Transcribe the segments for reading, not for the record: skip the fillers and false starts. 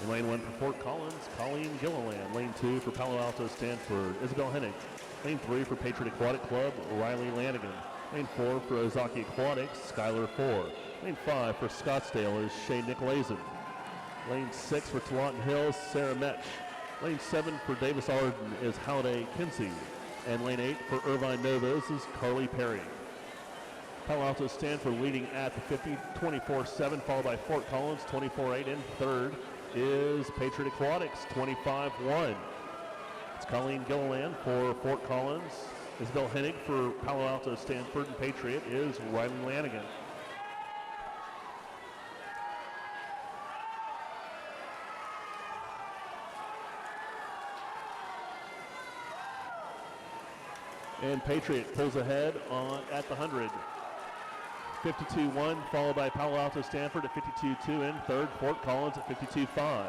Lane 1 for Fort Collins, Colleen Gilliland. Lane 2 for Palo Alto Stanford, Isabel Hennig. Lane 3 for Patriot Aquatic Club, Riley Lanigan. Lane 4 for Ozaki Aquatics, Skylar Ford. Lane 5 for Scottsdale is Shay Nicolaisen. Lane 6 for Tualatin Hills, Sarah Metch. Lane 7 for Davis Arden is Halliday Kinsey. And lane 8 for Irvine Novas is Carly Perry. Palo Alto Stanford leading at the 50, 24-7, followed by Fort Collins, 24-8. In third is Patriot Aquatics, 25-1. It's Colleen Gilliland for Fort Collins. Isabel Hennig for Palo Alto Stanford, and Patriot is Riley Lanigan. And Patriot pulls ahead at the 100. 52-1, followed by Palo Alto Stanford at 52-2. In third, Fort Collins at 52-5.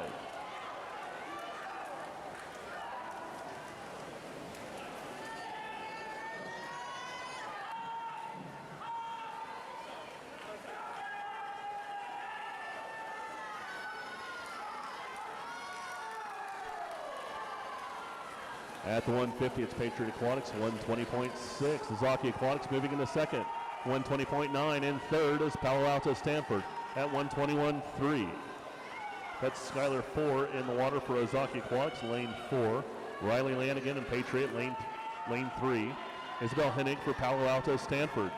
At the 150, it's Patriot Aquatics, 120.6. Ozaki Aquatics moving into second, 120.9. In third is Palo Alto Stanford at 121.3. That's Skylar 4 in the water for Ozaki Aquatics, lane 4. Riley Lanigan and Patriot, lane 3. Isabel Hennig for Palo Alto Stanford.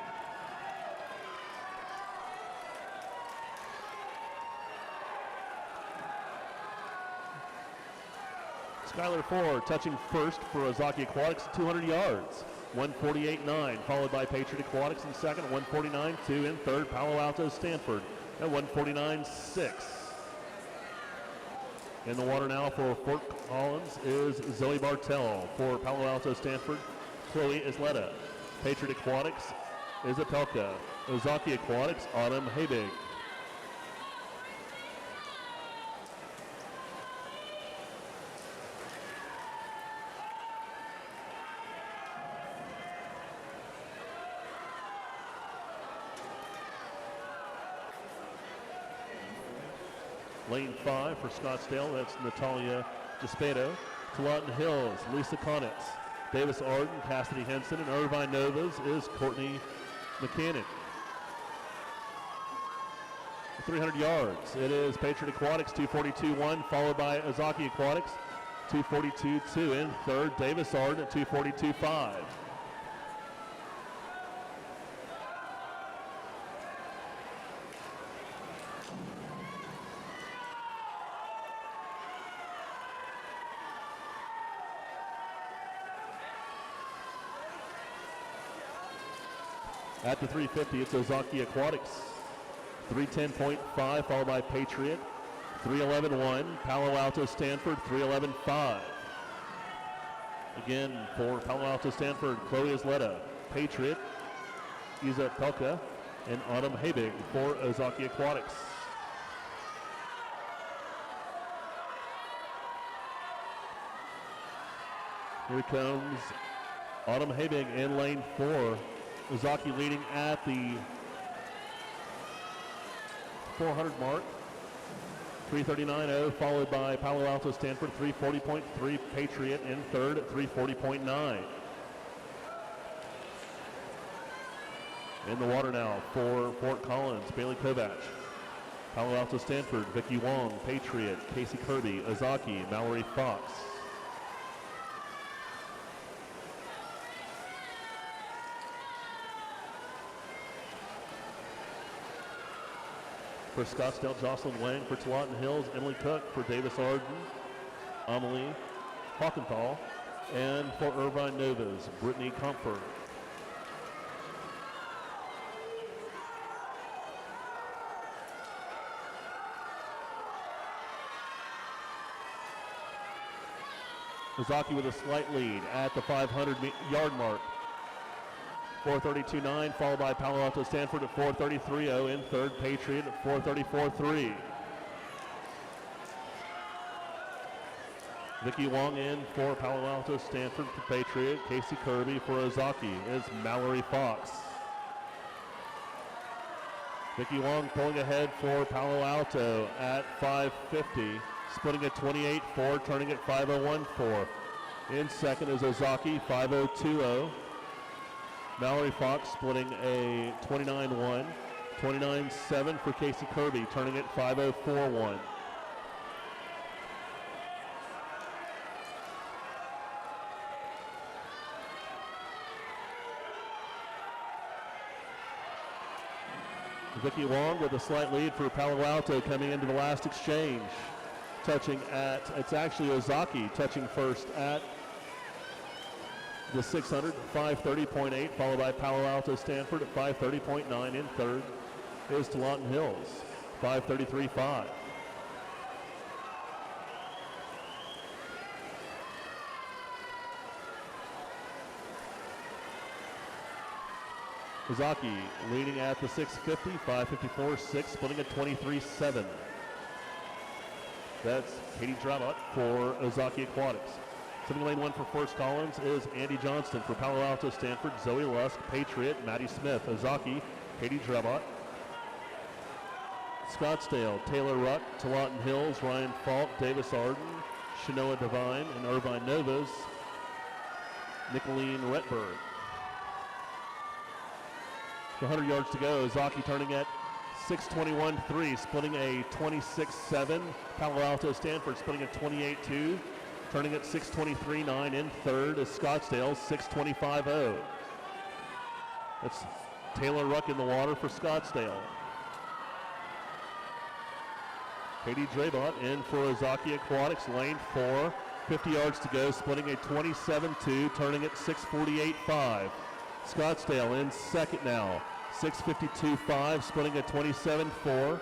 Skylar 4 touching first for Ozaki Aquatics, 200 yards, 148.9, followed by Patriot Aquatics in second, 149.2. In third, Palo Alto Stanford at 149.6. In the water now for Fort Collins is Zoe Bartell. For Palo Alto Stanford, Chloe Isleta. Patriot Aquatics is Apelka. Ozaki Aquatics, Autumn Habig. Lane 5 for Scottsdale, that's Natalia Speedo. Tualatin Hills, Lisa Conitz. Davis Arden, Cassidy Henson, and Irvine Novas is Courtney McCannon. 300 yards, it is Patriot Aquatics, 242.1, followed by Ozaki Aquatics, 242.2. In third, Davis Arden at 242.5. At the 350, it's Ozaki Aquatics, 310.5, followed by Patriot, 311.1. Palo Alto Stanford, 311.5. Again, for Palo Alto Stanford, Chloe Isleta. Patriot, Isa Pelka, and Autumn Habig for Ozaki Aquatics. Here comes Autumn Habig in lane 4. Ozaki leading at the 400 mark, 339.0, followed by Palo Alto Stanford, 340.3. Patriot in third at 340.9. In the water now for Fort Collins, Bailey Kovach. Palo Alto Stanford, Vicky Wong. Patriot, Casey Kirby. Ozaki, Mallory Fox. For Scottsdale, Jocelyn Wang. For Tualatin Hills, Emily Cook. For Davis Arden, Amelie Hawkenthal. And for Irvine Novas, Brittany Comfort. Ozaki with a slight lead at the 500-yard mark. 432.9, followed by Palo Alto Stanford at 433.0. In third, Patriot at 434.3. Vicky Wong in for Palo Alto Stanford for Patriot. Casey Kirby for Ozaki is Mallory Fox. Vicky Wong pulling ahead for Palo Alto at 550. splitting at 28.4, turning at 5:01.4. In second is Ozaki, 5:02.0. Mallory Fox splitting a 29.1. 29.7 for Casey Kirby, turning at 5:04.1. Vicky Wong with a slight lead for Palo Alto coming into the last exchange. Touching at, it's actually Ozaki touching first at the 600, 5:30.8, followed by Palo Alto Stanford at 5:30.9. In third is Talanton Hills, 5:33.5. Ozaki leading at the 650, 5:54.6, splitting at 23.7. That's Katie Drabot for Ozaki Aquatics. Sitting lane 1 for First Collins is Andy Johnston. For Palo Alto Stanford, Zoe Lusk, Patriot, Maddie Smith. Ozaki, Katie Drabot. Scottsdale, Taylor Ruck, Talanton Hills, Ryan Falk, Davis Arden, Shanoa Devine, and Irvine Novas, Nicolene Retberg. 100 yards to go. Ozaki turning at 6:21.3, splitting a 26.7. Palo Alto Stanford splitting at 28.2, turning at 6:23.9. In third is Scottsdale, 6:25.0. That's Taylor Ruck in the water for Scottsdale. Katie Drabot in for Ozaki Aquatics, lane 4, 50 yards to go, splitting a 27.2, turning at 6:48.5. Scottsdale in second now, 6:52.5, splitting at 27.4.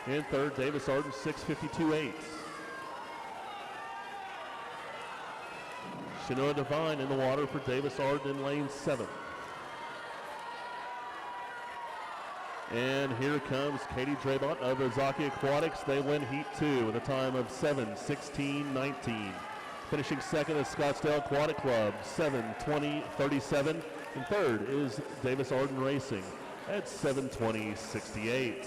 In third, Davis Arden, 6:52.8. Shanoa Devine in the water for Davis Arden in lane 7. And here comes Katie Drabot of Ozaki Aquatics. They win heat 2 with a time of 7:16.19. Finishing second is Scottsdale Aquatic Club, 7:20.37. And third is Davis Arden Racing at 7:20.68.